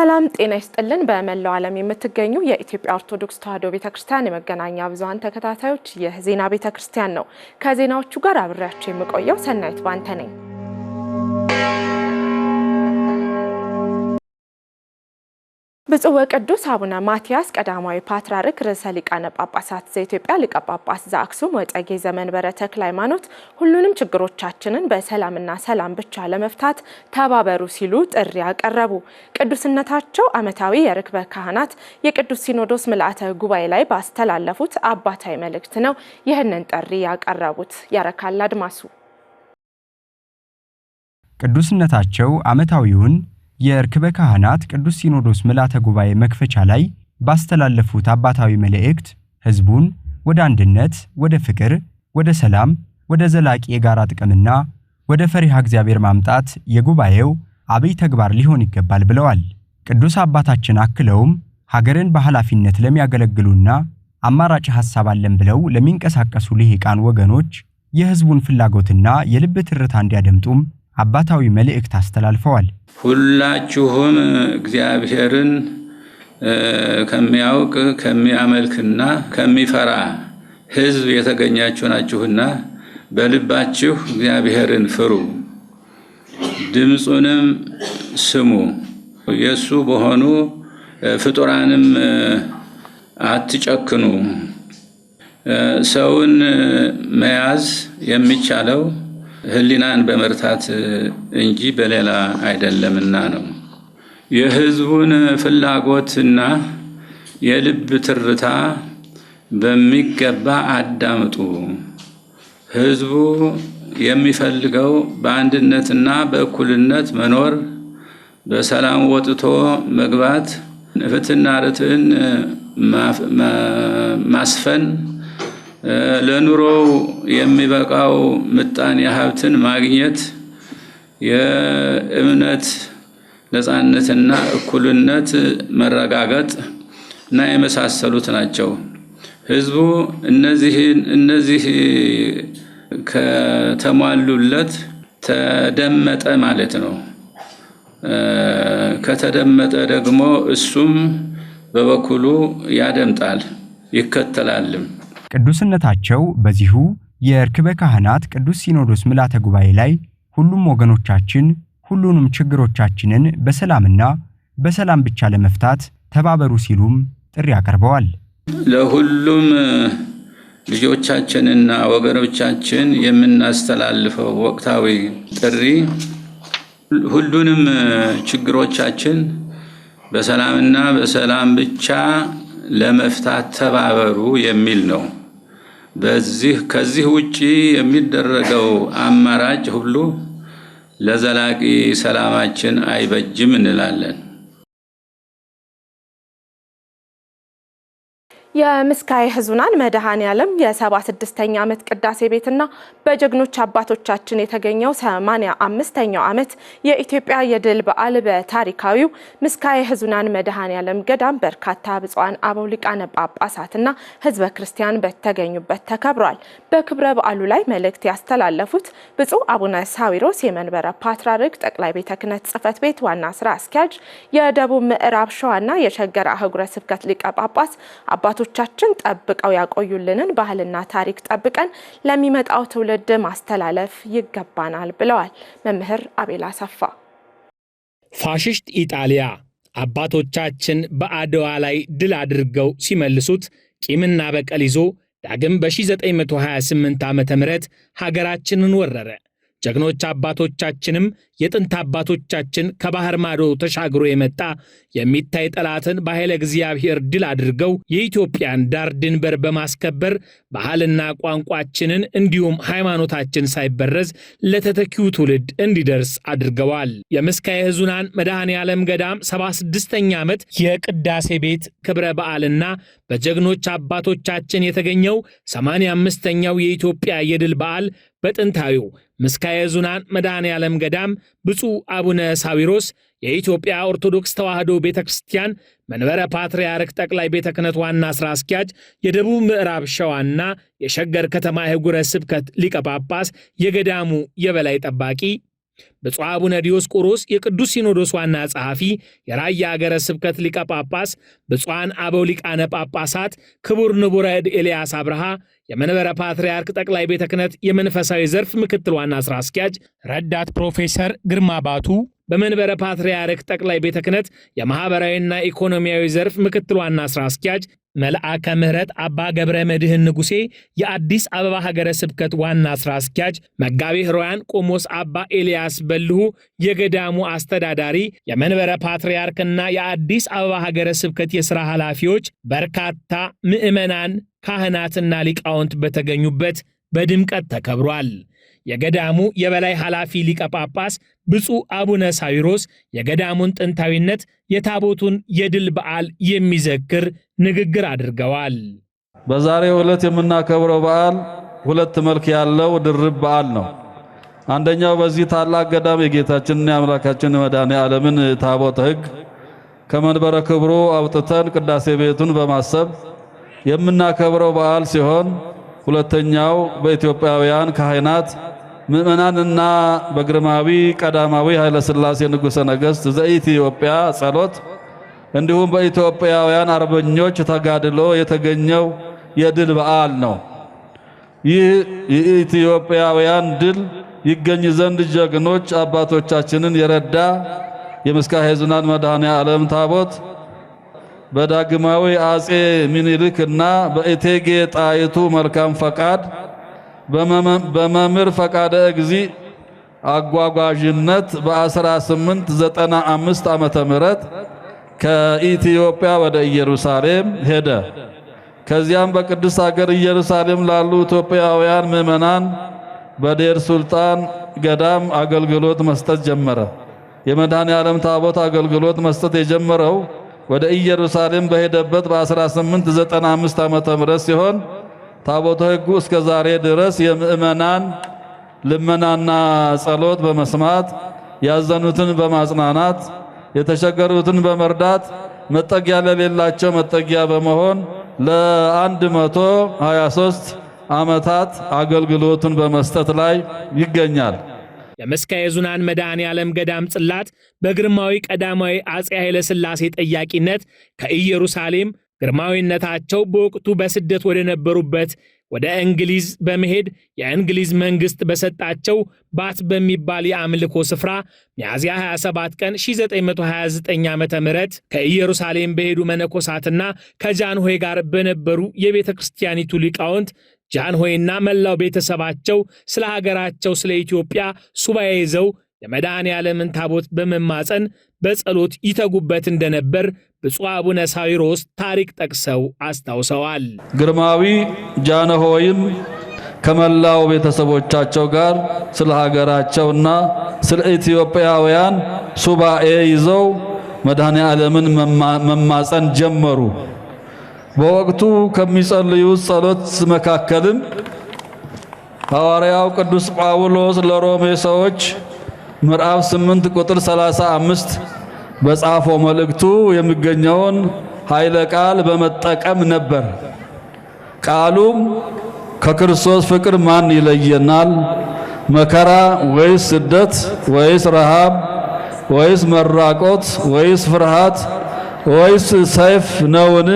ሰላም ጤና ይስጥልን በመላው ዓለም የምትገኙ የኢትዮጵያ ኦርቶዶክስ ተዋሕዶ ቤተክርስቲያን የመገናኛ ብዙሃን ተከታታዮች የዜና ቤተክርስቲያን ነው። ከዜናዎቹ ጋር አብሬያችሁ የምቆየው ሰናይት ባንተ ነኝ። ብፁዕ ወቅዱስ አቡነ ማትያስ ቀዳማዊ ፓትርያርክ ርዕሰ ሊቃነ ጳጳሳት ዘኢትዮጵያ ሊቀ ጳጳስ ዘአክሱም ወዕጨጌ ዘመንበረ ተክለ ሃይማኖት ሁሉንም ችግሮቻችንን በሰላምና ሰላም ብቻ ለመፍታት ተባበሩ ሲሉ ጥሪ ያቀረቡ። ቅዱስነታቸው ዓመታዊ የርክበ ካህናት የቅዱስ ሲኖዶስ ምልአተ ጉባኤ ላይ ባስተላለፉት አባታዊ መልእክት ነው ይህንን ጥሪ ያቀረቡት። ያረካል አድማሱ ቅዱስነታቸው ዓመታዊውን የርክበ ካህናት ቅዱስ ሲኖዶስ ምልአተ ጉባኤ መክፈቻ ላይ ባስተላለፉት አባታዊ መልእክት ህዝቡን ወደ አንድነት፣ ወደ ፍቅር፣ ወደ ሰላም፣ ወደ ዘላቂ የጋራ ጥቅምና ወደ ፈሪሃ እግዚአብሔር ማምጣት የጉባኤው አብይ ተግባር ሊሆን ይገባል ብለዋል። ቅዱስ አባታችን አክለውም ሀገርን በኃላፊነት ለሚያገለግሉና አማራጭ ሐሳብ አለን ብለው ለሚንቀሳቀሱ ልሂቃን ወገኖች የህዝቡን ፍላጎትና የልብ ትርታ እንዲያደምጡም አባታዊ መልእክት አስተላልፈዋል። ሁላችሁም እግዚአብሔርን ከሚያውቅ ከሚያመልክና ከሚፈራ ህዝብ የተገኛችሁ ናችሁና በልባችሁ እግዚአብሔርን ፍሩ፣ ድምጹንም ስሙ፣ የሱ በሆኑ ፍጡራንም አትጨክኑ። ሰውን መያዝ የሚቻለው ህሊናን በመርታት እንጂ በሌላ አይደለምና ነው። የህዝቡን ፍላጎትና የልብ ትርታ በሚገባ አዳምጡ። ህዝቡ የሚፈልገው በአንድነትና በእኩልነት መኖር፣ በሰላም ወጥቶ መግባት፣ ፍትህና ርትዕን ማስፈን፣ ለኑሮው የሚበቃው ምጣኔ ሀብትን ማግኘት፣ የእምነት ነፃነትና እኩልነት መረጋገጥ እና የመሳሰሉት ናቸው። ህዝቡ እነዚህ ከተሟሉለት ተደመጠ ማለት ነው። ከተደመጠ ደግሞ እሱም በበኩሉ ያደምጣል ይከተላልም። ቅዱስነታቸው በዚሁ የርክበ ካህናት ቅዱስ ሲኖዶስ ምልአተ ጉባኤ ላይ ሁሉም ወገኖቻችን ሁሉንም ችግሮቻችንን በሰላምና በሰላም ብቻ ለመፍታት ተባበሩ ሲሉም ጥሪ አቀርበዋል። ለሁሉም ልጆቻችንና ወገኖቻችን የምናስተላልፈው ወቅታዊ ጥሪ ሁሉንም ችግሮቻችን በሰላምና በሰላም ብቻ ለመፍታት ተባበሩ የሚል ነው። ከዚህ ውጪ የሚደረገው አማራጭ ሁሉ ለዘላቂ ሰላማችን አይበጅም እንላለን። የምስካየ ኅዙናን መድኃኔዓለም የ76ኛ ዓመት ቅዳሴ ቤትና በጀግኖች አባቶቻችን የተገኘው 85ኛው ዓመት የኢትዮጵያ የድል በዓል በታሪካዊው ምስካየ ኅዙናን መድኃኔዓለም ገዳም በርካታ ብፁዓን አበው ሊቃነ ጳጳሳትና ህዝበ ክርስቲያን በተገኙበት ተከብሯል። በክብረ በዓሉ ላይ መልእክት ያስተላለፉት ብፁዕ አቡነ ሳዊሮስ የመንበረ ፓትርያርክ ጠቅላይ ቤተ ክህነት ጽሕፈት ቤት ዋና ስራ አስኪያጅ፣ የደቡብ ምዕራብ ሸዋና የሸገር አህጉረ ስብከት ሊቀ ጳጳስ አባቶቻችን ጠብቀው ያቆዩልንን ባህልና ታሪክ ጠብቀን ለሚመጣው ትውልድ ማስተላለፍ ይገባናል ብለዋል። መምህር አቤል አሰፋ ፋሽስት ኢጣሊያ አባቶቻችን በአድዋ ላይ ድል አድርገው ሲመልሱት ቂምና በቀል ይዞ ዳግም በ1928 ዓመተ ምህረት ሀገራችንን ወረረ። ጀግኖች አባቶቻችንም የጥንት አባቶቻችን ከባህር ማዶ ተሻግሮ የመጣ የሚታይ ጠላትን በኃይለ እግዚአብሔር ድል አድርገው የኢትዮጵያን ዳር ድንበር በማስከበር ባህልና ቋንቋችንን እንዲሁም ሃይማኖታችን ሳይበረዝ ለተተኪው ትውልድ እንዲደርስ አድርገዋል። የምስካየ ኅዙናን መድኃኔዓለም ገዳም 76ኛ ዓመት የቅዳሴ ቤት ክብረ በዓልና በጀግኖች አባቶቻችን የተገኘው 85ኛው የኢትዮጵያ የድል በዓል በጥንታዊው ምስካየ ኅዙናን መድኃኔዓለም ገዳም ብፁዕ አቡነ ሳዊሮስ የኢትዮጵያ ኦርቶዶክስ ተዋሕዶ ቤተክርስቲያን መንበረ ፓትርያርክ ጠቅላይ ቤተ ክህነት ዋና ስራ አስኪያጅ፣ የደቡብ ምዕራብ ሸዋና የሸገር ከተማ አህጉረ ስብከት ሊቀ ጳጳስ፣ የገዳሙ የበላይ ጠባቂ ብፁዕ አቡነ ዲዮስቆሮስ የቅዱስ ሲኖዶስ ዋና ጸሐፊ፣ የራያ ሀገረ ስብከት ሊቀ ጳጳስ፣ ብፁዓን አበው ሊቃነ ጳጳሳት፣ ክቡር ንቡረ እድ ኤልያስ አብርሃ የመንበረ ፓትርያርክ ጠቅላይ ቤተ ክህነት የመንፈሳዊ ዘርፍ ምክትል ዋና ሥራ አስኪያጅ፣ ረዳት ፕሮፌሰር ግርማ ባቱ በመንበረ ፓትርያርክ ጠቅላይ ቤተ ክህነት የማኅበራዊና ኢኮኖሚያዊ ዘርፍ ምክትል ዋና ሥራ አስኪያጅ፣ መልአከ ምሕረት አባ ገብረ መድኅን ንጉሴ የአዲስ አበባ ሀገረ ስብከት ዋና ሥራ አስኪያጅ፣ መጋቤ ሕሩያን ቆሞስ አባ ኤልያስ በልሁ የገዳሙ አስተዳዳሪ፣ የመንበረ ፓትርያርክና የአዲስ አበባ ሀገረ ስብከት የሥራ ኃላፊዎች፣ በርካታ ምዕመናን ካህናትና ሊቃውንት በተገኙበት በድምቀት ተከብሯል። የገዳሙ የበላይ ኃላፊ ሊቀ ጳጳስ ብፁዕ አቡነ ሳዊሮስ የገዳሙን ጥንታዊነት፣ የታቦቱን የድል በዓል የሚዘክር ንግግር አድርገዋል። በዛሬው ዕለት የምናከብረው በዓል ሁለት መልክ ያለው ድርብ በዓል ነው። አንደኛው በዚህ ታላቅ ገዳም የጌታችንና የአምላካችን መድኃኔ ዓለምን ታቦተ ሕግ ከመንበረ ክብሩ አውጥተን ቅዳሴ ቤቱን በማሰብ የምናከብረው በዓል ሲሆን ሁለተኛው በኢትዮጵያውያን ካህናት ምዕመናንና በግርማዊ ቀዳማዊ ኃይለ ሥላሴ ንጉሠ ነገሥት ዘኢትዮጵያ ጸሎት እንዲሁም በኢትዮጵያውያን አርበኞች ተጋድሎ የተገኘው የድል በዓል ነው። ይህ የኢትዮጵያውያን ድል ይገኝ ዘንድ ጀግኖች አባቶቻችንን የረዳ የምስካየ ኅዙናን መድኃኔ ዓለም ታቦት በዳግማዊ አጼ ምኒልክና በእቴጌ ጣይቱ መልካም ፈቃድ በመምህር ፈቃደ እግዚእ አጓጓዥነት በ1895 ዓመተ ምህረት ከኢትዮጵያ ወደ ኢየሩሳሌም ሄደ። ከዚያም በቅድስት ሀገር ኢየሩሳሌም ላሉ ኢትዮጵያውያን ምዕመናን በዴር ሱልጣን ገዳም አገልግሎት መስጠት ጀመረ። የመድኃኔ ዓለም ታቦት አገልግሎት መስጠት የጀመረው ወደ ኢየሩሳሌም በሄደበት በ1895 ዓመተ ምህረት ሲሆን ታቦተ ሕጉ እስከ ዛሬ ድረስ የምዕመናን ልመናና ጸሎት በመስማት ያዘኑትን በማጽናናት የተቸገሩትን በመርዳት መጠጊያ ለሌላቸው መጠጊያ በመሆን ለ123 ዓመታት አገልግሎቱን በመስጠት ላይ ይገኛል። የምስካየ ኅዙናን መድኃኔ ዓለም ገዳም ጽላት በግርማዊ ቀዳማዊ አጼ ኃይለ ሥላሴ ጠያቂነት ከኢየሩሳሌም ግርማዊነታቸው በወቅቱ በስደት ወደ ነበሩበት ወደ እንግሊዝ በመሄድ የእንግሊዝ መንግሥት በሰጣቸው ባት በሚባል የአምልኮ ስፍራ ሚያዝያ 27 ቀን 1929 ዓመተ ምህረት ከኢየሩሳሌም በሄዱ መነኮሳትና ከጃንሆይ ጋር በነበሩ የቤተ ክርስቲያኒቱ ሊቃውንት ጃንሆይና መላው ቤተሰባቸው ስለ ሀገራቸው ስለ ኢትዮጵያ ሱባኤ ይዘው የመድኃኔ ዓለምን ታቦት በመማፀን በጸሎት ይተጉበት እንደነበር ብፁዕ አቡነ ሳዊሮስ ታሪክ ጠቅሰው አስታውሰዋል። ግርማዊ ጃንሆይም ከመላው ቤተሰቦቻቸው ጋር ስለ ሀገራቸውና ስለ ኢትዮጵያውያን ሱባኤ ይዘው መድኃኔ ዓለምን መማፀን ጀመሩ። በወቅቱ ከሚጸልዩት ጸሎት መካከልም ሐዋርያው ቅዱስ ጳውሎስ ለሮሜ ሰዎች ምዕራፍ 8 ቁጥር 35 በጻፈው መልእክቱ የሚገኘውን ኃይለ ቃል በመጠቀም ነበር። ቃሉም ከክርስቶስ ፍቅር ማን ይለየናል? መከራ ወይስ ስደት ወይስ ረሃብ ወይስ መራቆት ወይስ ፍርሃት ወይስ ሰይፍ ነውን?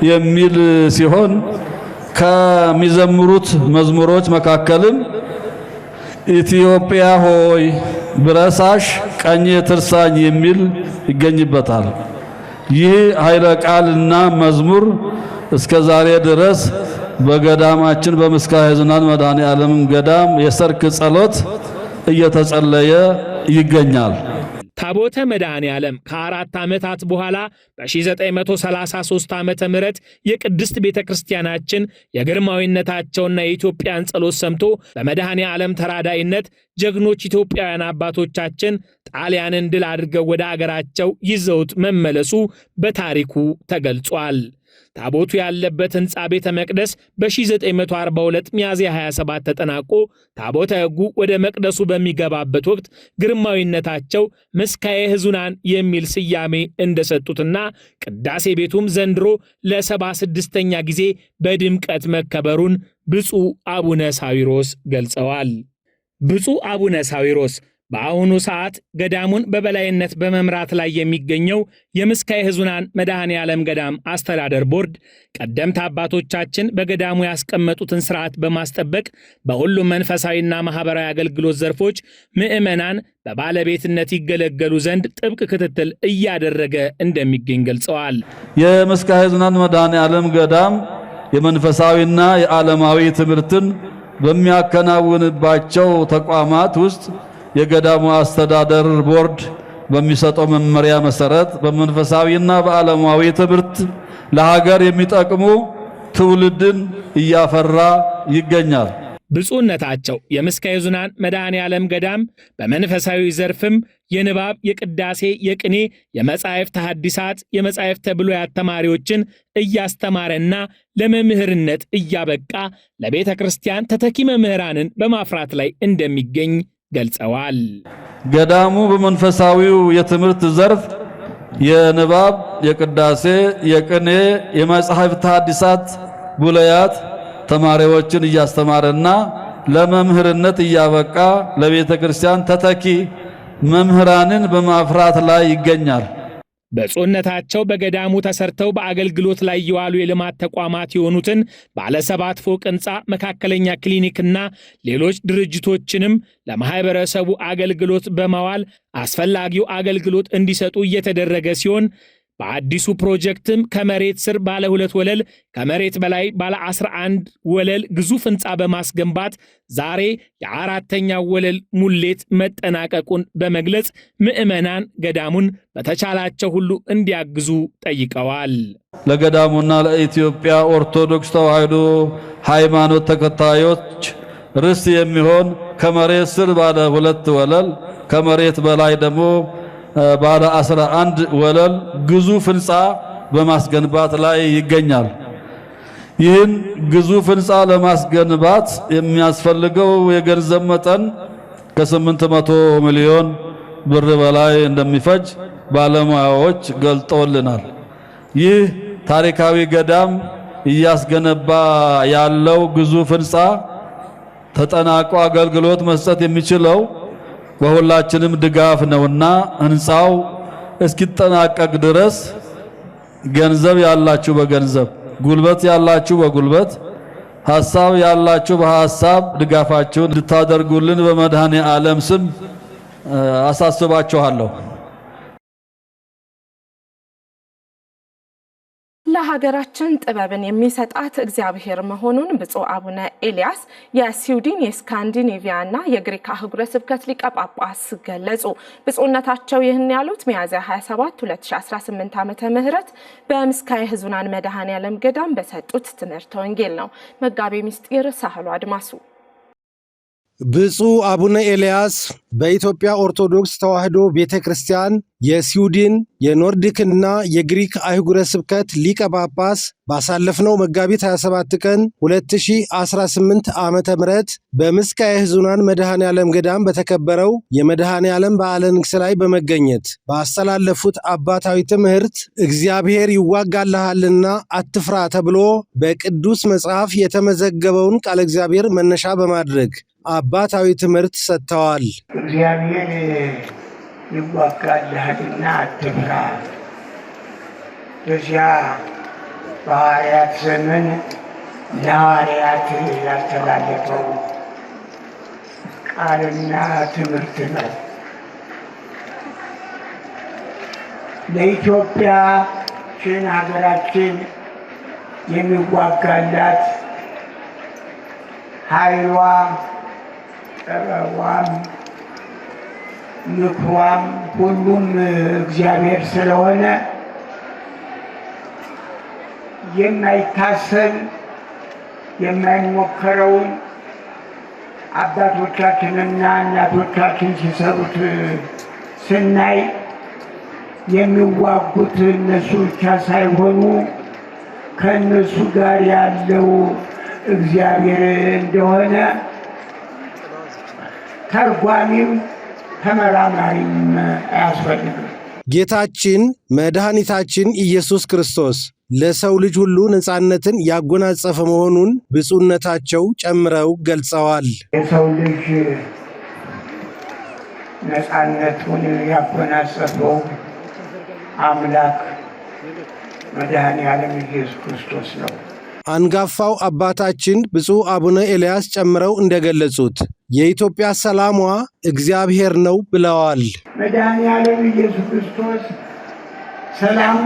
የሚል ሲሆን ከሚዘምሩት መዝሙሮች መካከልም ኢትዮጵያ ሆይ ብረሳሽ ቀኜ ትርሳኝ የሚል ይገኝበታል። ይህ ኃይለ ቃልና መዝሙር እስከ ዛሬ ድረስ በገዳማችን በምስካየ ኅዙናን መድኃኔ ዓለም ገዳም የሰርክ ጸሎት እየተጸለየ ይገኛል። ታቦተ መድኃኔ ዓለም ከ4 ዓመታት በኋላ በ1933 ዓመተ ምህረት የቅድስት ቤተ ክርስቲያናችን የግርማዊነታቸውና የኢትዮጵያን ጸሎት ሰምቶ በመድኃኔ ዓለም ተራዳይነት ጀግኖች ኢትዮጵያውያን አባቶቻችን ጣሊያንን ድል አድርገው ወደ አገራቸው ይዘውት መመለሱ በታሪኩ ተገልጿል። ታቦቱ ያለበት ሕንፃ ቤተ መቅደስ በ1942 ሚያዝያ 27 ተጠናቆ ታቦተ ሕጉ ወደ መቅደሱ በሚገባበት ወቅት ግርማዊነታቸው ምስካየ ኅዙናን የሚል ስያሜ እንደሰጡትና ቅዳሴ ቤቱም ዘንድሮ ለ76ኛ ጊዜ በድምቀት መከበሩን ብፁዕ አቡነ ሳዊሮስ ገልጸዋል። ብፁዕ አቡነ ሳዊሮስ በአሁኑ ሰዓት ገዳሙን በበላይነት በመምራት ላይ የሚገኘው የምስካየ ኅዙናን መድኃኔ ዓለም ገዳም አስተዳደር ቦርድ ቀደምት አባቶቻችን በገዳሙ ያስቀመጡትን ሥርዓት በማስጠበቅ በሁሉም መንፈሳዊና ማኅበራዊ አገልግሎት ዘርፎች ምዕመናን በባለቤትነት ይገለገሉ ዘንድ ጥብቅ ክትትል እያደረገ እንደሚገኝ ገልጸዋል። የምስካየ ኅዙናን መድኃኔ ዓለም ገዳም የመንፈሳዊና የዓለማዊ ትምህርትን በሚያከናውንባቸው ተቋማት ውስጥ የገዳሙ አስተዳደር ቦርድ በሚሰጠው መመሪያ መሰረት በመንፈሳዊና በዓለማዊ ትምህርት ለሀገር የሚጠቅሙ ትውልድን እያፈራ ይገኛል። ብፁዕነታቸው የምስካየ ኅዙናን መድኃኔ ዓለም ገዳም በመንፈሳዊ ዘርፍም የንባብ፣ የቅዳሴ፣ የቅኔ፣ የመጻሕፍተ ሐዲሳት፣ የመጻሕፍተ ብሉያት ተማሪዎችን እያስተማረና ለመምህርነት እያበቃ ለቤተ ክርስቲያን ተተኪ መምህራንን በማፍራት ላይ እንደሚገኝ ገልጸዋል። ገዳሙ በመንፈሳዊው የትምህርት ዘርፍ የንባብ፣ የቅዳሴ፣ የቅኔ፣ የመጻሕፍተ ሐዲሳት፣ ብሉያት ተማሪዎችን እያስተማረና ለመምህርነት እያበቃ ለቤተ ክርስቲያን ተተኪ መምህራንን በማፍራት ላይ ይገኛል። ብፁዕነታቸው በገዳሙ ተሰርተው በአገልግሎት ላይ የዋሉ የልማት ተቋማት የሆኑትን ባለ 7 ፎቅ ሕንፃ፣ መካከለኛ ክሊኒክና ሌሎች ድርጅቶችንም ለማህበረሰቡ አገልግሎት በማዋል አስፈላጊው አገልግሎት እንዲሰጡ እየተደረገ ሲሆን በአዲሱ ፕሮጀክትም ከመሬት ስር ባለ 2 ወለል ከመሬት በላይ ባለ 11 ወለል ግዙፍ ሕንፃ በማስገንባት ዛሬ የ4ኛው ወለል ሙሌት መጠናቀቁን በመግለጽ ምዕመናን ገዳሙን በተቻላቸው ሁሉ እንዲያግዙ ጠይቀዋል። ለገዳሙና ለኢትዮጵያ ኦርቶዶክስ ተዋሕዶ ሃይማኖት ተከታዮች ርስት የሚሆን ከመሬት ስር ባለ 2 ወለል ከመሬት በላይ ደግሞ ባለ 11 ወለል ግዙፍ ሕንፃ በማስገንባት ላይ ይገኛል። ይህን ግዙፍ ሕንፃ ለማስገንባት የሚያስፈልገው የገንዘብ መጠን ከ800 ሚሊዮን ብር በላይ እንደሚፈጅ ባለሙያዎች ገልጠውልናል። ይህ ታሪካዊ ገዳም እያስገነባ ያለው ግዙፍ ሕንፃ ተጠናቆ አገልግሎት መስጠት የሚችለው በሁላችንም ድጋፍ ነውና ሕንፃው እስኪጠናቀቅ ድረስ ገንዘብ ያላችሁ በገንዘብ፣ ጉልበት ያላችሁ በጉልበት፣ ሐሳብ ያላችሁ በሐሳብ ድጋፋችሁን እንድታደርጉልን በመድኃኔ ዓለም ስም አሳስባችኋለሁ። ለሀገራችን ጥበብን የሚሰጣት እግዚአብሔር መሆኑን ብፁዕ አቡነ ኤልያስ የስዊድን የስካንዲኔቪያና የግሪክ አህጉረ ስብከት ሊቀ ጳጳስ ገለጹ። ብፁዕነታቸው ይህን ያሉት ሚያዝያ 27 2018 ዓ.ም በምስካየ ኅዙናን መድኃኔ ዓለም ገዳም በሰጡት ትምህርተ ወንጌል ነው። መጋቤ ምስጢር ሳህሉ አድማሱ ብፁዕ አቡነ ኤልያስ በኢትዮጵያ ኦርቶዶክስ ተዋሕዶ ቤተ ክርስቲያን የስዊድን የኖርዲክና የግሪክ አህጉረ ስብከት ሊቀ ጳጳስ ባሳለፍነው መጋቢት 27 ቀን 2018 ዓመተ ምህረት በምስካየ ኅዙናን መድኃኔ ዓለም ገዳም በተከበረው የመድኃኔ ዓለም በዓለ ንግሥ ላይ በመገኘት ባስተላለፉት አባታዊ ትምህርት እግዚአብሔር ይዋጋልሃልና አትፍራ ተብሎ በቅዱስ መጽሐፍ የተመዘገበውን ቃለ እግዚአብሔር መነሻ በማድረግ አባታዊ ትምህርት ሰጥተዋል። እግዚአብሔር ይዋጋልሃልና አትፍራ። በዚያ በሐዋርያት ዘመን ለሐዋርያት ያስተላለፈው ቃልና ትምህርት ነው። ለኢትዮጵያችን ሀገራችን የሚዋጋላት ኃይሏ ጥበቧም ምክሯም ሁሉም እግዚአብሔር ስለሆነ የማይታሰብ የማይሞከረውን አባቶቻችንና እናቶቻችን ሲሰሩት ስናይ የሚዋጉት እነሱ ብቻ ሳይሆኑ ከእነሱ ጋር ያለው እግዚአብሔር እንደሆነ ተርጓሚም ተመራማሪም አያስፈልግም። ጌታችን መድኃኒታችን ኢየሱስ ክርስቶስ ለሰው ልጅ ሁሉ ነፃነትን ያጎናጸፈ መሆኑን ብፁዕነታቸው ጨምረው ገልጸዋል። የሰው ልጅ ነፃነቱን ያጎናጸፈው አምላክ መድኃኔ ዓለም ኢየሱስ ክርስቶስ ነው። አንጋፋው አባታችን ብፁዕ አቡነ ኤልያስ ጨምረው እንደገለጹት የኢትዮጵያ ሰላሟ እግዚአብሔር ነው ብለዋል። መድኃኔ ዓለም ኢየሱስ ክርስቶስ ሰላሟ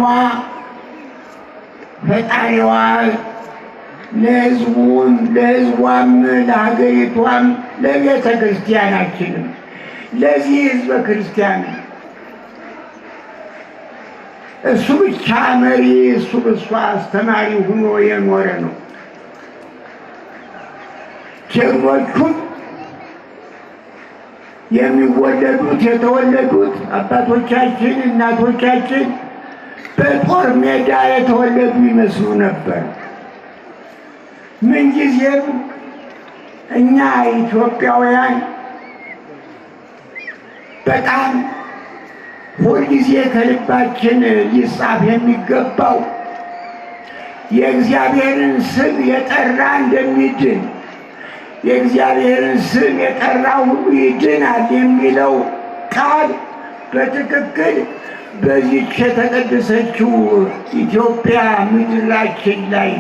ፈጣሪዋ ለሕዝቧም ለሀገሪቷም ለቤተ ክርስቲያናችንም ለዚህ ሕዝበ ክርስቲያን እሱ ብቻ መሪ እሱ ብቻ አስተማሪ ሆኖ የኖረ ነው። ጀግኖቹም የሚወለዱት የተወለዱት አባቶቻችን እናቶቻችን በጦር ሜዳ የተወለዱ ይመስሉ ነበር። ምንጊዜም እኛ ኢትዮጵያውያን በጣም ሁልጊዜ ከልባችን ሊጻፍ የሚገባው የእግዚአብሔርን ስም የጠራ እንደሚድን የእግዚአብሔርን ስም የጠራ ሁሉ ይድናል የሚለው ቃል በትክክል በዚች የተቀደሰችው ኢትዮጵያ ምድራችን ላይ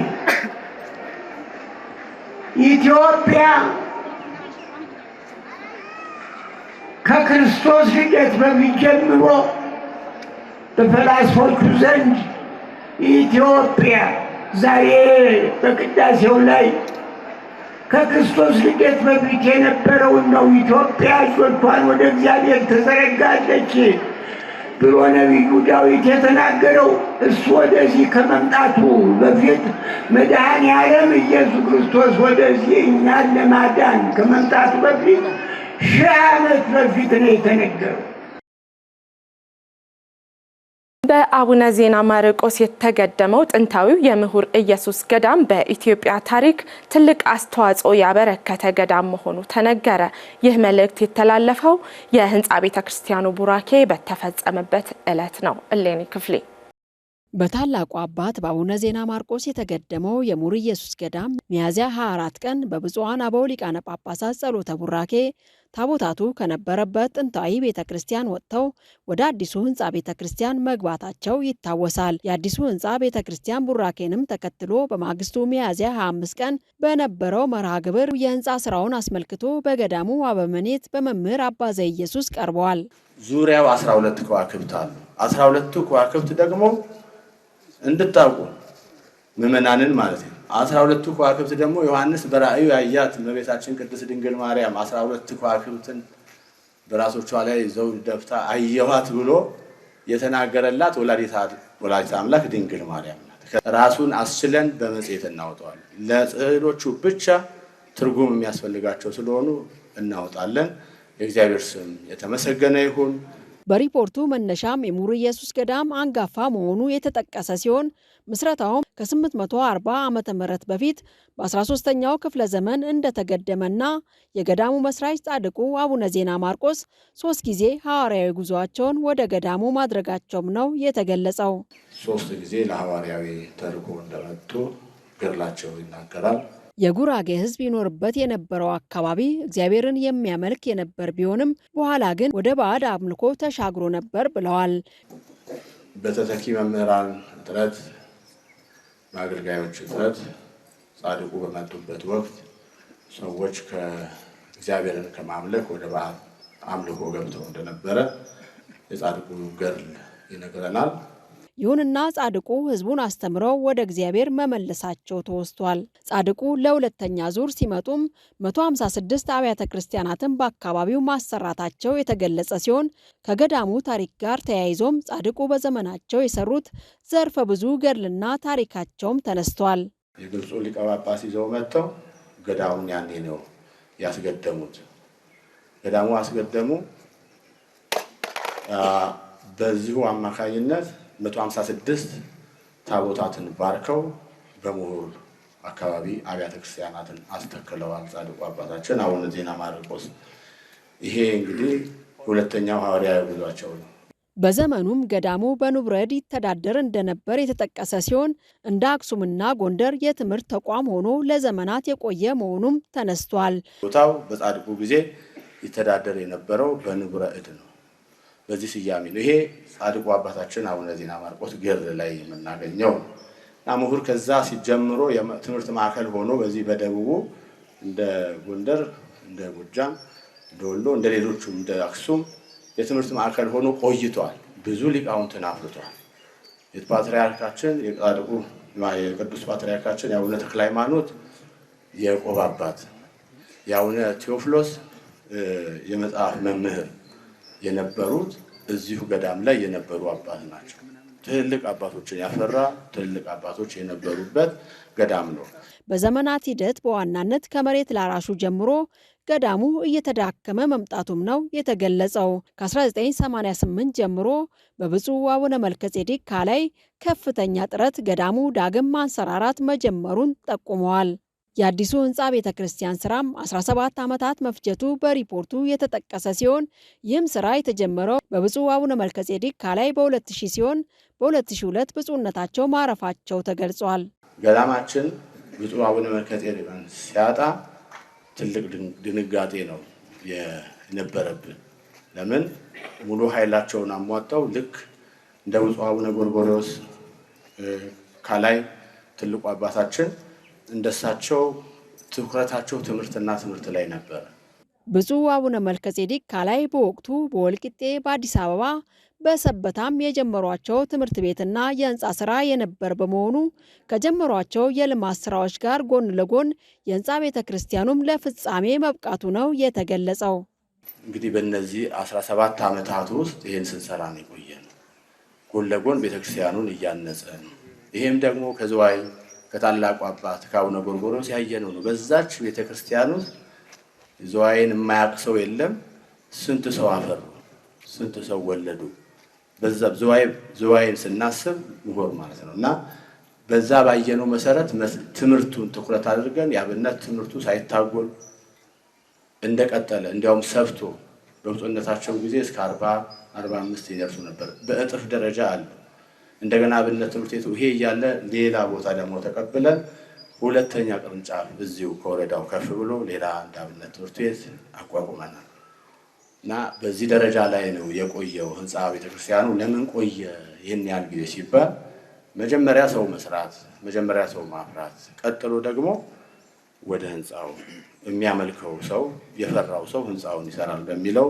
ኢትዮጵያ ከክርስቶስ ልደት በፊት ጀምሮ በፈላስፎቹ ዘንድ ኢትዮጵያ ዛሬ በቅዳሴው ላይ ከክርስቶስ ልደት በፊት የነበረውን ነው። ኢትዮጵያ እጆቿን ወደ እግዚአብሔር ትዘረጋለች ብሎ ነቢዩ ዳዊት የተናገረው እሱ ወደዚህ ከመምጣቱ በፊት መድኃኔ ዓለም ኢየሱስ ክርስቶስ ወደዚህ እኛን ለማዳን ከመምጣቱ በፊት 1000 ዓመት በፊት ነው የተነገረው። በአቡነ ዜና ማርቆስ የተገደመው ጥንታዊው የምሁር ኢየሱስ ገዳም በኢትዮጵያ ታሪክ ትልቅ አስተዋጽኦ ያበረከተ ገዳም መሆኑ ተነገረ። ይህ መልእክት የተላለፈው የህንፃ ቤተክርስቲያኑ ቡራኬ በተፈጸመበት ዕለት ነው። እሌኒ ክፍሌ በታላቁ አባት በአቡነ ዜና ማርቆስ የተገደመው የምሁር ኢየሱስ ገዳም ሚያዝያ 24 ቀን በብፁዓን አበው ሊቃነ ጳጳሳት ጸሎተ ቡራኬ ታቦታቱ ከነበረበት ጥንታዊ ቤተክርስቲያን ወጥተው ወደ አዲሱ ህንፃ ቤተክርስቲያን መግባታቸው ይታወሳል። የአዲሱ ህንፃ ቤተክርስቲያን ቡራኬንም ተከትሎ በማግስቱ ሚያዝያ 25 ቀን በነበረው መርሃ ግብር የህንፃ ስራውን አስመልክቶ በገዳሙ አበምኔት በመምህር አባ ዘኢየሱስ ቀርበዋል። ዙሪያው 12 ከዋክብት አሉ። 12ቱ ከዋክብት ደግሞ እንድታውቁ ምዕመናንን ማለት ነው። 12ቱ ከዋክብት ደግሞ ዮሐንስ በራእዩ ያያት እመቤታችን ቅድስት ድንግል ማርያም 12 ከዋክብትን በራሶቿ ላይ ዘውድ ደፍታ አየኋት ብሎ የተናገረላት ወላዲተ አምላክ ድንግል ማርያም ናት። ራሱን አስችለን በመጽሔት እናወጣዋለን። ለጽዕሎቹ ብቻ ትርጉም የሚያስፈልጋቸው ስለሆኑ እናወጣለን። የእግዚአብሔር ስም የተመሰገነ ይሁን። በሪፖርቱ መነሻም የምሁር ኢየሱስ ገዳም አንጋፋ መሆኑ የተጠቀሰ ሲሆን ምስረታውም ከ840 ዓመተ ምህረት በፊት በ13ኛው ክፍለ ዘመን እንደተገደመና የገዳሙ መስራች ጻድቁ አቡነ ዜና ማርቆስ 3 ጊዜ ሐዋርያዊ ጉዞአቸውን ወደ ገዳሙ ማድረጋቸውም ነው የተገለጸው። 3 ጊዜ ለሐዋርያዊ ተልእኮ እንደመጡ ገድላቸው ይናገራል። የጉራጌ ሕዝብ ይኖርበት የነበረው አካባቢ እግዚአብሔርን የሚያመልክ የነበር ቢሆንም በኋላ ግን ወደ ባዕድ አምልኮ ተሻግሮ ነበር ብለዋል። በተተኪ መምህራን እጥረት፣ በአገልጋዮች እጥረት ጻድቁ በመጡበት ወቅት ሰዎች ከእግዚአብሔርን ከማምለክ ወደ ባዕድ አምልኮ ገብተው እንደነበረ የጻድቁ ገድል ይነግረናል። ይሁንና ጻድቁ ህዝቡን አስተምረው ወደ እግዚአብሔር መመለሳቸው ተወስቷል። ጻድቁ ለሁለተኛ ዙር ሲመጡም 156 አብያተ ክርስቲያናትን በአካባቢው ማሰራታቸው የተገለጸ ሲሆን ከገዳሙ ታሪክ ጋር ተያይዞም ጻድቁ በዘመናቸው የሰሩት ዘርፈ ብዙ ገድልና ታሪካቸውም ተነስቷል። የግብፁ ሊቀ ጳጳስ ይዘው መጥተው ገዳሙን ያኔ ነው ያስገደሙት። ገዳሙ አስገደሙ። በዚሁ አማካኝነት 156 ታቦታትን ባርከው በምሁር አካባቢ አብያተ ክርስቲያናትን አስተክለዋል ጻድቁ አባታችን አቡነ ዜና ማርቆስ። ይሄ እንግዲህ ሁለተኛው ሐዋርያዊ ጉዟቸው ነው። በዘመኑም ገዳሙ በንቡረድ ይተዳደር እንደነበር የተጠቀሰ ሲሆን እንደ አክሱምና ጎንደር የትምህርት ተቋም ሆኖ ለዘመናት የቆየ መሆኑም ተነስቷል። ቦታው በጻድቁ ጊዜ ይተዳደር የነበረው በንቡረ እድ ነው። በዚህ ስያሜ ነው። ይሄ ጻድቁ አባታችን አቡነ ዜና ማርቆስ ገድል ላይ የምናገኘው እና ምሁር ከዛ ሲጀምሮ የትምህርት ማዕከል ሆኖ በዚህ በደቡቡ እንደ ጎንደር፣ እንደ ጎጃም፣ እንደ ወሎ፣ እንደ ሌሎቹም እንደ አክሱም የትምህርት ማዕከል ሆኖ ቆይቷል። ብዙ ሊቃውንትን አፍርቷል። የፓትርያርካችን የጻድቁ የቅዱስ ፓትርያርካችን የአቡነ ተክለ ሃይማኖት የቆብ አባት፣ የአቡነ ቴዎፍሎስ የመጽሐፍ መምህር የነበሩት እዚሁ ገዳም ላይ የነበሩ አባት ናቸው። ትልልቅ አባቶችን ያፈራ ትልልቅ አባቶች የነበሩበት ገዳም ነው። በዘመናት ሂደት በዋናነት ከመሬት ላራሹ ጀምሮ ገዳሙ እየተዳከመ መምጣቱም ነው የተገለጸው። ከ1988 ጀምሮ በብፁዕ አቡነ መልከጼዴቅ ካላይ ከፍተኛ ጥረት ገዳሙ ዳግም ማንሰራራት መጀመሩን ጠቁመዋል። የአዲሱ ህንፃ ቤተክርስቲያን ስራም 17 ዓመታት መፍጀቱ በሪፖርቱ የተጠቀሰ ሲሆን ይህም ስራ የተጀመረው በብፁዕ አቡነ መልከጼዴቅ ካላይ በ2000 ሲሆን በ2002 ብፁዕነታቸው ማረፋቸው ተገልጿል። ገዳማችን ብፁዕ አቡነ መልከጼዴቅን ሲያጣ ትልቅ ድንጋጤ ነው የነበረብን። ለምን ሙሉ ኃይላቸውን አሟጣው ልክ እንደ ብፁዕ አቡነ ጎርጎርዮስ ካላይ ትልቁ አባታችን እንደሳቸው ትኩረታቸው ትምህርትና ትምህርት ላይ ነበር። ብፁዕ አቡነ መልከጼዴቅ ካላይ በወቅቱ በወልቂጤ፣ በአዲስ አበባ፣ በሰበታም የጀመሯቸው ትምህርት ቤትና የህንፃ ስራ የነበር በመሆኑ ከጀመሯቸው የልማት ስራዎች ጋር ጎን ለጎን የህንፃ ቤተክርስቲያኑም ለፍጻሜ መብቃቱ ነው የተገለጸው። እንግዲህ በእነዚህ 17 ዓመታት ውስጥ ይህን ስንሰራ ነው የቆየነው። ጎን ለጎን ቤተክርስቲያኑን እያነጸን፣ ይሄም ደግሞ ከዝዋይ ከታላቁ አባት ከአቡነ ጎርጎርዮስ ያየነው ነው። በዛች ቤተክርስቲያን ውስጥ ዝዋይን የማያውቅ ሰው የለም። ስንት ሰው አፈሩ፣ ስንት ሰው ወለዱ። በዛ ዝዋይን ስናስብ ምሁር ማለት ነው እና በዛ ባየነው መሰረት ትምህርቱን ትኩረት አድርገን የአብነት ትምህርቱ ሳይታጎል እንደቀጠለ እንዲያውም ሰፍቶ በብፁዕነታቸው ጊዜ እስከ 40-45 ይደርሱ ነበር። በእጥፍ ደረጃ አለ። እንደገና አብነት ትምህርት ቤቱ ይሄ እያለ ሌላ ቦታ ደግሞ ተቀብለን ሁለተኛ ቅርንጫፍ እዚሁ ከወረዳው ከፍ ብሎ ሌላ አንድ አብነት ትምህርት ቤት አቋቁመናል እና በዚህ ደረጃ ላይ ነው የቆየው ህንፃ ቤተክርስቲያኑ። ለምን ቆየ ይህን ያህል ጊዜ ሲባል መጀመሪያ ሰው መስራት፣ መጀመሪያ ሰው ማፍራት፣ ቀጥሎ ደግሞ ወደ ህንፃው የሚያመልከው ሰው የፈራው ሰው ህንፃውን ይሰራል በሚለው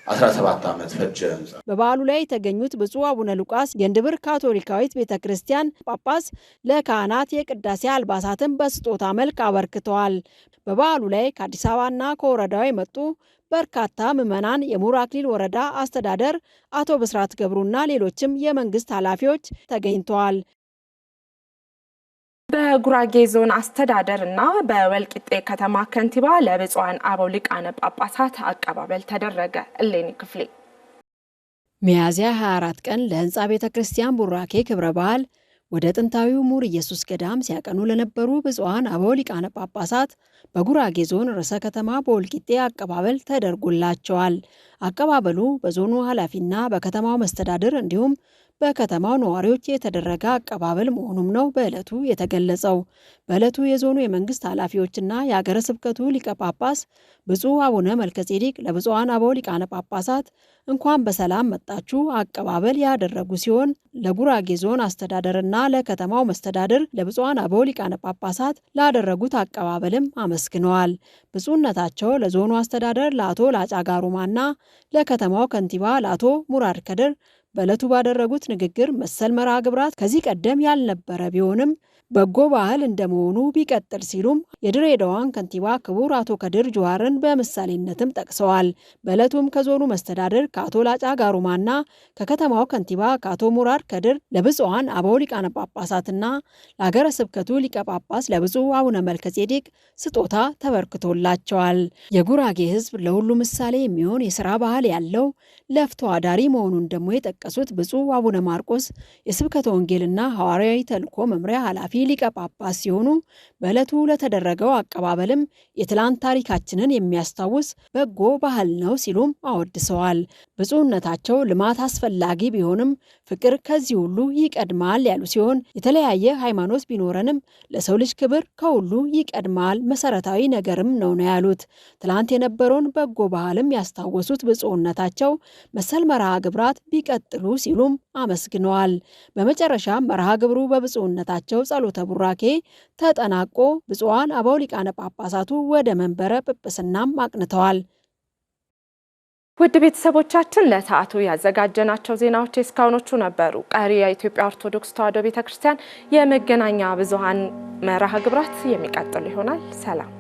17 ዓመት ፈጀ። በበዓሉ ላይ የተገኙት ብፁዕ አቡነ ሉቃስ የእንድብር ካቶሊካዊት ቤተክርስቲያን ጳጳስ ለካህናት የቅዳሴ አልባሳትን በስጦታ መልክ አበርክተዋል። በበዓሉ ላይ ከአዲስ አበባና ከወረዳው የመጡ በርካታ ምዕመናን፣ የሙር አክሊል ወረዳ አስተዳደር አቶ ብስራት ገብሩና ሌሎችም የመንግስት ኃላፊዎች ተገኝተዋል። በጉራጌ ዞን አስተዳደር እና በወልቂጤ ከተማ ከንቲባ ለብፁዓን አበው ሊቃነ ጳጳሳት አቀባበል ተደረገ። እሌኒ ክፍሌ ሚያዝያ 24 ቀን ለህንፃ ቤተክርስቲያን ቡራኬ ክብረ በዓል ወደ ጥንታዊው ሙር ኢየሱስ ገዳም ሲያቀኑ ለነበሩ ብፁዓን አበው ሊቃነ ጳጳሳት በጉራጌ ዞን ርዕሰ ከተማ በወልቂጤ አቀባበል ተደርጎላቸዋል። አቀባበሉ በዞኑ ኃላፊና በከተማው መስተዳድር እንዲሁም በከተማው ነዋሪዎች የተደረገ አቀባበል መሆኑም ነው በዕለቱ የተገለጸው። በዕለቱ የዞኑ የመንግስት ኃላፊዎችና የሀገረ ስብከቱ ሊቀ ጳጳስ ብፁዕ አቡነ መልከጼዴቅ ለብፁዓን አበው ሊቃነ ጳጳሳት እንኳን በሰላም መጣችሁ አቀባበል ያደረጉ ሲሆን ለጉራጌ ዞን አስተዳደርና ለከተማው መስተዳድር ለብፁዓን አበው ሊቃነ ጳጳሳት ላደረጉት አቀባበልም አመስግነዋል። ብፁዕነታቸው ለዞኑ አስተዳደር ለአቶ ላጫ ጋሩማና ለከተማው ከንቲባ ለአቶ ሙራድ ከድር በዕለቱ ባደረጉት ንግግር መሰል መርሃ ግብራት ከዚህ ቀደም ያልነበረ ቢሆንም በጎ ባህል እንደመሆኑ ቢቀጥል ሲሉም የድሬዳዋን ከንቲባ ክቡር አቶ ከድር ጁሃርን በምሳሌነትም ጠቅሰዋል። በዕለቱም ከዞኑ መስተዳድር ከአቶ ላጫ ጋሩማና ከከተማው ከንቲባ ከአቶ ሙራድ ከድር ለብፁዓን አበው ሊቃነ ጳጳሳትና ለሀገረ ስብከቱ ሊቀ ጳጳስ ለብፁዕ አቡነ መልከጼዴቅ ስጦታ ተበርክቶላቸዋል። የጉራጌ ሕዝብ ለሁሉ ምሳሌ የሚሆን የሥራ ባህል ያለው ለፍቶ አዳሪ መሆኑን ደግሞ የጠቀሱት ብፁዕ አቡነ ማርቆስ የስብከተ ወንጌልና ሐዋርያዊ ተልእኮ መምሪያ ኃላፊ ሊቀ ጳጳስ ሲሆኑ በዕለቱ ለተደረገው አቀባበልም የትላንት ታሪካችንን የሚያስታውስ በጎ ባህል ነው ሲሉም አወድሰዋል። ብፁዕነታቸው ልማት አስፈላጊ ቢሆንም ፍቅር ከዚህ ሁሉ ይቀድማል ያሉ ሲሆን የተለያየ ሃይማኖት ቢኖረንም ለሰው ልጅ ክብር ከሁሉ ይቀድማል፣ መሰረታዊ ነገርም ነው ያሉት። ትላንት የነበረውን በጎ ባህልም ያስታወሱት ብፁዕነታቸው መሰል መርሃ ግብራት ቢቀጥሉ ሲሉም አመስግነዋል። በመጨረሻ መርሃ ግብሩ በብፁዕነታቸው ጸሎተ ቡራኬ ተጠናቆ ብፁዓን አበው ሊቃነ ጳጳሳቱ ወደ መንበረ ጵጵስናም አቅንተዋል። ውድ ቤተሰቦቻችን ለሰዓቱ ያዘጋጀናቸው ዜናዎች እስካሁኖቹ ነበሩ። ቀሪ የኢትዮጵያ ኦርቶዶክስ ተዋሕዶ ቤተክርስቲያን የመገናኛ ብዙሃን መርሃ ግብራት የሚቀጥሉ ይሆናል። ሰላም።